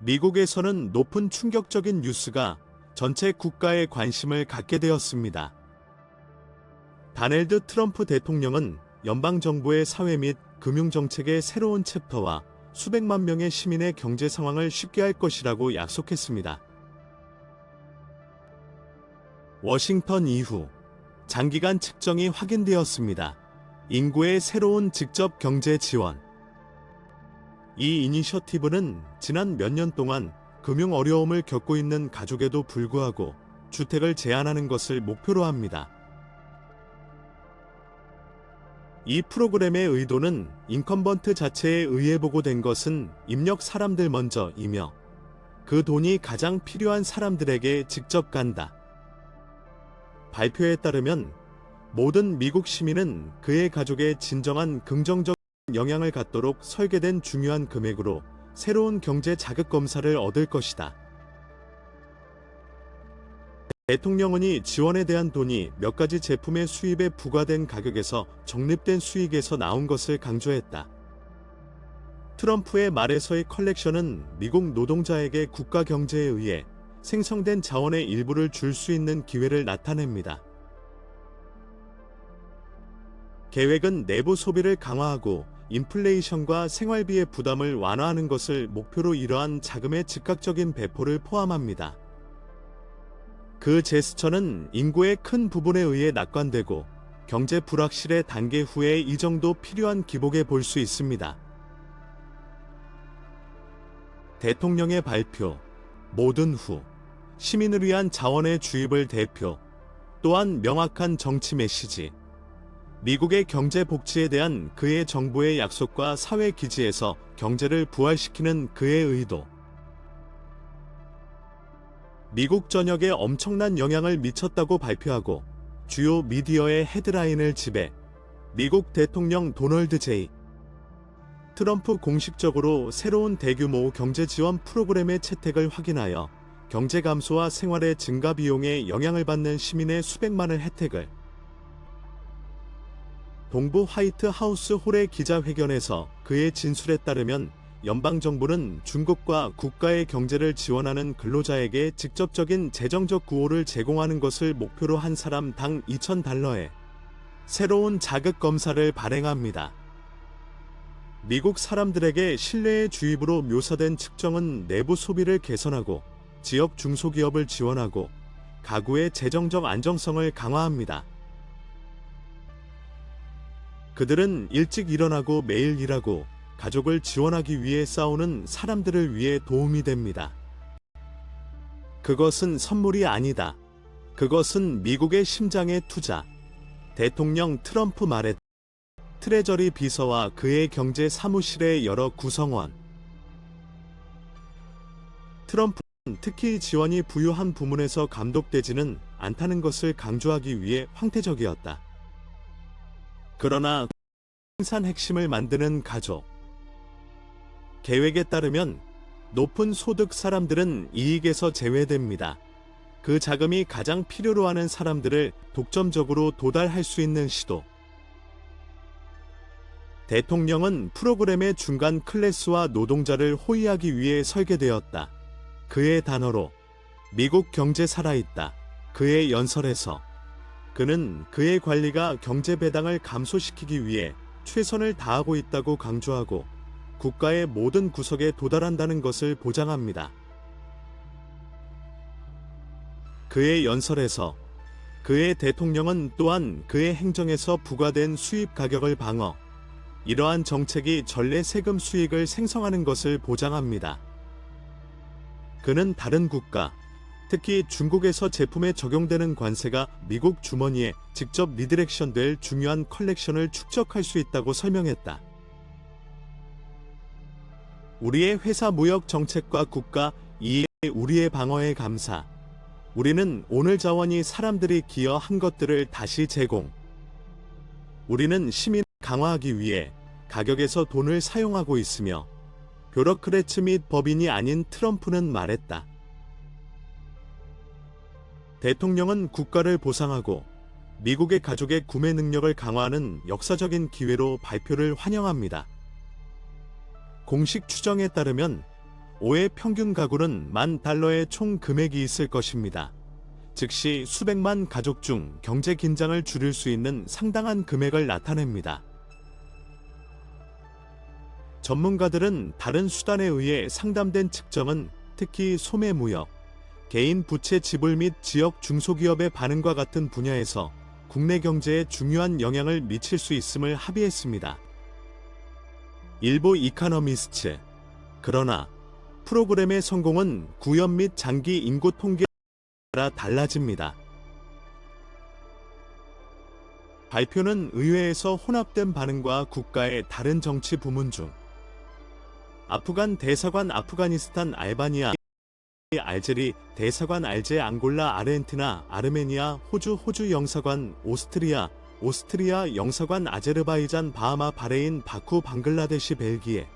미국에서는 높은 충격적인 뉴스가 전체 국가의 관심을 갖게 되었습니다. 다널드 트럼프 대통령은 연방정부의 사회 및 금융정책의 새로운 챕터와 수백만 명의 시민의 경제 상황을 쉽게 할 것이라고 약속했습니다. 워싱턴 이후 장기간 측정이 확인되었습니다. 인구의 새로운 직접 경제 지원. 이 이니셔티브는 지난 몇 년 동안 금융 어려움을 겪고 있는 가족에도 불구하고 주택을 제한하는 것을 목표로 합니다. 이 프로그램의 의도는 인컴번트 자체에 의해 보고된 것은 입력 사람들 먼저이며 그 돈이 가장 필요한 사람들에게 직접 간다. 발표에 따르면 모든 미국 시민은 그의 가족에 진정한 긍정적 영향을 갖도록 설계된 중요한 금액으로 새로운 경제 자극 검사를 얻을 것이다. 대통령은이 지원에 대한 돈이 몇 가지 제품의 수입에 부과된 가격에서 적립된 수익에서 나온 것을 강조했다. 트럼프의 말에서의 컬렉션은 미국 노동자에게 국가 경제에 의해 생성된 자원의 일부를 줄 수 있는 기회를 나타냅니다. 계획은 내부 소비를 강화하고 인플레이션과 생활비의 부담을 완화하는 것을 목표로 이러한 자금의 즉각적인 배포를 포함합니다. 그 제스처는 인구의 큰 부분에 의해 낙관되고 경제 불확실의 단계 후에 이 정도 필요한 기복에 볼 수 있습니다. 대통령의 발표, 모든 후, 시민을 위한 자원의 주입을 대표, 또한 명확한 정치 메시지, 미국의 경제 복지에 대한 그의 정부의 약속과 사회 기지에서 경제를 부활시키는 그의 의도. 미국 전역에 엄청난 영향을 미쳤다고 발표하고 주요 미디어의 헤드라인을 지배. 미국 대통령 도널드 J. 트럼프 공식적으로 새로운 대규모 경제 지원 프로그램의 채택을 확인하여 경제 감소와 생활의 증가 비용에 영향을 받는 시민의 수백만의 혜택을. 동부 화이트 하우스 홀의 기자회견에서 그의 진술에 따르면 연방정부는 중국과 국가의 경제를 지원하는 근로자에게 직접적인 재정적 구호를 제공하는 것을 목표로 한 사람당 $2,000의 새로운 자극 검사를 발행합니다. 미국 사람들에게 신뢰의 주입으로 묘사된 측정은 내부 소비를 개선하고 지역 중소기업을 지원하고 가구의 재정적 안정성을 강화합니다. 그들은 일찍 일어나고 매일 일하고 가족을 지원하기 위해 싸우는 사람들을 위해 도움이 됩니다. 그것은 선물이 아니다. 그것은 미국의 심장의 투자. 대통령 트럼프 말했다. 트레저리 비서와 그의 경제 사무실의 여러 구성원. 트럼프는 특히 지원이 부유한 부문에서 감독되지는 않다는 것을 강조하기 위해 황태적이었다. 그러나 생산 핵심을 만드는 가족. 계획에 따르면 높은 소득 사람들은 이익에서 제외됩니다. 그 자금이 가장 필요로 하는 사람들을 독점적으로 도달할 수 있는 시도. 대통령은 프로그램의 중간 클래스와 노동자를 호위하기 위해 설계되었다. 그의 단어로 미국 경제 살아있다. 그의 연설에서 그는 그의 관리가 경제 배당을 감소시키기 위해 최선을 다하고 있다고 강조하고 국가의 모든 구석에 도달한다는 것을 보장합니다. 그의 연설에서 그의 대통령은 또한 그의 행정에서 부과된 수입 가격을 방어, 이러한 정책이 전례 세금 수익을 생성하는 것을 보장합니다. 그는 다른 국가, 특히 중국에서 제품에 적용되는 관세가 미국 주머니에 직접 리디렉션될 중요한 컬렉션을 축적할 수 있다고 설명했다. 우리의 회사 무역 정책과 국가 이해 우리의 방어에 감사. 우리는 오늘 자원이 사람들이 기여한 것들을 다시 제공. 우리는 시민을 강화하기 위해 가격에서 돈을 사용하고 있으며 뷰러크래츠 및 법인이 아닌 트럼프는 말했다. 대통령은 국가를 보상하고 미국의 가족의 구매 능력을 강화하는 역사적인 기회로 발표를 환영합니다. 공식 추정에 따르면 올해 평균 가구는 $10,000의 총 금액이 있을 것입니다. 즉시 수백만 가족 중 경제 긴장을 줄일 수 있는 상당한 금액을 나타냅니다. 전문가들은 다른 수단에 의해 상담된 측정은 특히 소매무역, 개인 부채 지불 및 지역 중소기업의 반응과 같은 분야에서 국내 경제에 중요한 영향을 미칠 수 있음을 합의했습니다. 일부 이카노미스트. 그러나 프로그램의 성공은 구현 및 장기 인구 통계에 따라 달라집니다. 발표는 의회에서 혼합된 반응과 국가의 다른 정치 부문 중 아프간 대사관 아프가니스탄 알바니아 알제리 대사관 알제 앙골라 아르헨티나 아르메니아 호주 영사관 오스트리아 영사관 아제르바이잔 바하마 바레인 바쿠 방글라데시 벨기에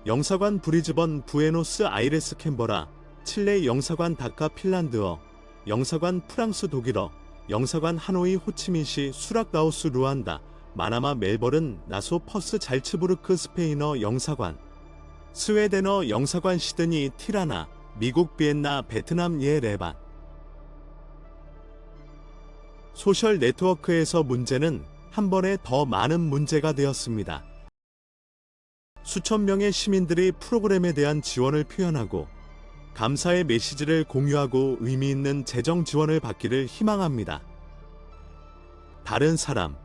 영사관 브리즈번 부에노스 아이레스 캔버라 칠레 영사관 다카 핀란드어 영사관 프랑스 독일어 영사관 하노이 호치민시 수락 라오스 루안다 마나마 멜버른 나소 퍼스 잘츠부르크 스페인어 영사관 스웨덴어 영사관 시드니 티라나 미국 비엔나 베트남 예레반 소셜 네트워크에서 문제는 한 번에 더 많은 문제가 되었습니다. 수천 명의 시민들이 프로그램에 대한 지원을 표현하고 감사의 메시지를 공유하고 의미 있는 재정 지원을 받기를 희망합니다. 다른 사람,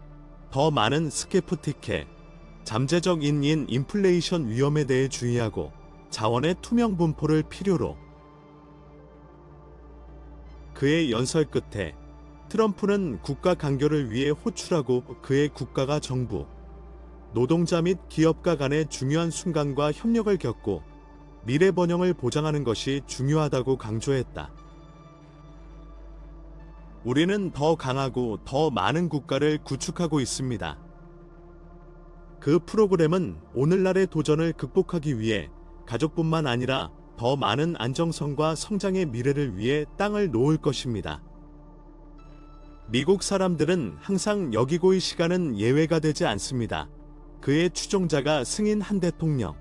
더 많은 스케프티케, 잠재적 인플레이션 위험에 대해 주의하고 자원의 투명 분포를 필요로. 그의 연설 끝에 트럼프는 국가 간결을 위해 호출하고 그의 국가가 정부, 노동자 및 기업가 간의 중요한 순간과 협력을 겪고 미래 번영을 보장하는 것이 중요하다고 강조했다. 우리는 더 강하고 더 많은 국가를 구축하고 있습니다. 그 프로그램은 오늘날의 도전을 극복하기 위해 가족뿐만 아니라 더 많은 안정성과 성장의 미래를 위해 땅을 놓을 것입니다. 미국 사람들은 항상 여기고의 시간은 예외가 되지 않습니다. 그의 추종자가 승인 한 대통령.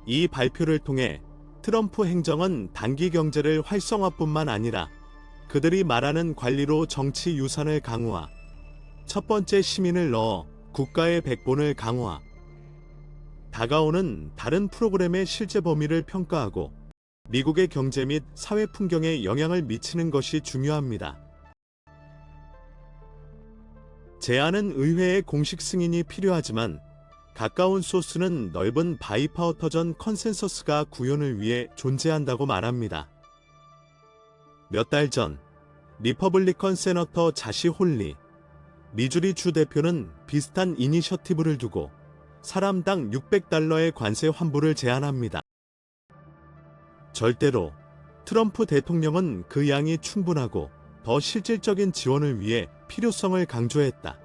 이 발표를 통해 트럼프 행정은 단기 경제를 활성화뿐만 아니라 그들이 말하는 관리로 정치 유산을 강화, 첫 번째 시민을 넣어 국가의 백본을 강화, 다가오는 다른 프로그램의 실제 범위를 평가하고 미국의 경제 및 사회 풍경에 영향을 미치는 것이 중요합니다. 제안은 의회의 공식 승인이 필요하지만 가까운 소스는 넓은 바이파우터전 컨센서스가 구현을 위해 존재한다고 말합니다. 몇 달 전 리퍼블리컨 세너터 자시 홀리 미주리 주 대표는 비슷한 이니셔티브를 두고 사람당 $600의 관세 환불을 제안합니다. 절대로 트럼프 대통령은 그 양이 충분하고 더 실질적인 지원을 위해 필요성을 강조했다.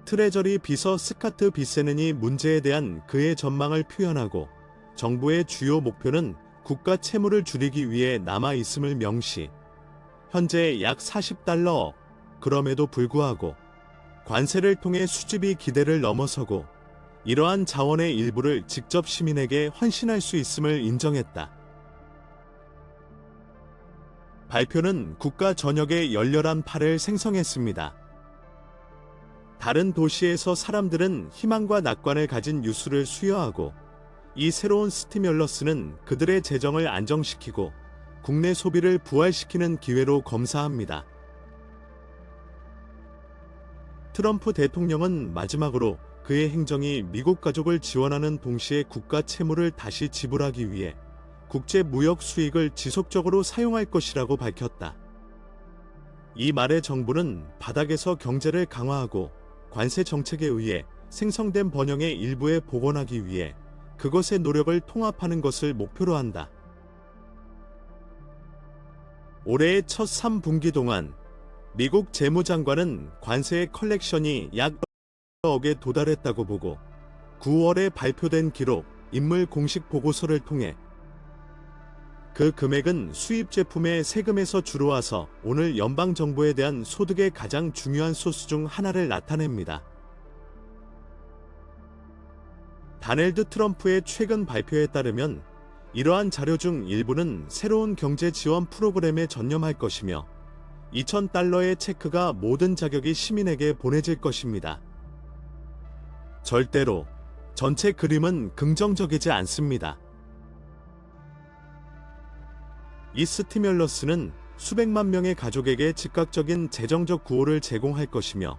트레저리 비서 스카트 비세넨이 문제에 대한 그의 전망을 표현하고 정부의 주요 목표는 국가 채무를 줄이기 위해 남아있음을 명시, 현재 약 $40, 그럼에도 불구하고 관세를 통해 수집이 기대를 넘어서고 이러한 자원의 일부를 직접 시민에게 헌신할 수 있음을 인정했다. 발표는 국가 전역에 열렬한 팔을 생성했습니다. 다른 도시에서 사람들은 희망과 낙관을 가진 뉴스를 수여하고 이 새로운 스티뮬러스는 그들의 재정을 안정시키고 국내 소비를 부활시키는 기회로 검사합니다. 트럼프 대통령은 마지막으로 그의 행정이 미국 가족을 지원하는 동시에 국가 채무를 다시 지불하기 위해 국제 무역 수익을 지속적으로 사용할 것이라고 밝혔다. 이 말의 정부는 바닥에서 경제를 강화하고 관세 정책에 의해 생성된 번영의 일부에 복원하기 위해 그것의 노력을 통합하는 것을 목표로 한다. 올해의 첫 3분기 동안 미국 재무장관은 관세의 컬렉션이 약 1억에 도달했다고 보고 9월에 발표된 기록, 인물 공식 보고서를 통해 그 금액은 수입 제품의 세금에서 주로 와서 오늘 연방정부에 대한 소득의 가장 중요한 소스 중 하나를 나타냅니다. 다넬드 트럼프의 최근 발표에 따르면 이러한 자료 중 일부는 새로운 경제 지원 프로그램에 전념할 것이며 $2,000의 체크가 모든 자격이 시민에게 보내질 것입니다. 절대로 전체 그림은 긍정적이지 않습니다. 이 스티뮬러스는 수백만 명의 가족에게 즉각적인 재정적 구호를 제공할 것이며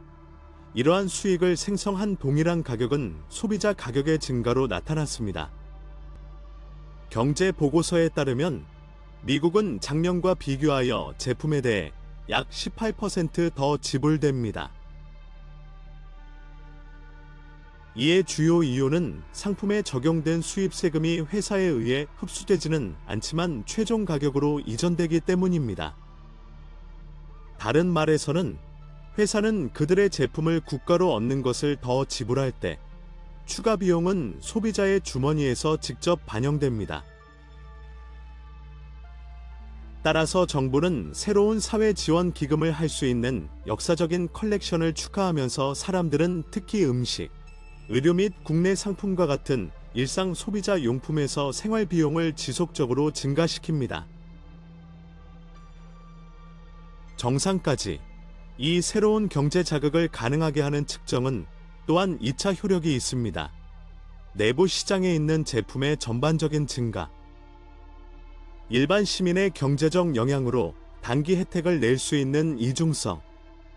이러한 수익을 생성한 동일한 가격은 소비자 가격의 증가로 나타났습니다. 경제 보고서에 따르면 미국은 작년과 비교하여 제품에 대해 약 18% 더 지불됩니다. 이에 주요 이유는 상품에 적용된 수입세금이 회사에 의해 흡수되지는 않지만 최종 가격으로 이전되기 때문입니다. 다른 말에서는 회사는 그들의 제품을 국가로 얻는 것을 더 지불할 때 추가 비용은 소비자의 주머니에서 직접 반영됩니다. 따라서 정부는 새로운 사회 지원 기금을 할 수 있는 역사적인 컬렉션을 축하하면서 사람들은 특히 음식, 의료 및 국내 상품과 같은 일상 소비자 용품에서 생활 비용을 지속적으로 증가시킵니다. 정상까지 이 새로운 경제 자극을 가능하게 하는 측정은 또한 2차 효력이 있습니다. 내부 시장에 있는 제품의 전반적인 증가, 일반 시민의 경제적 영향으로 단기 혜택을 낼 수 있는 이중성,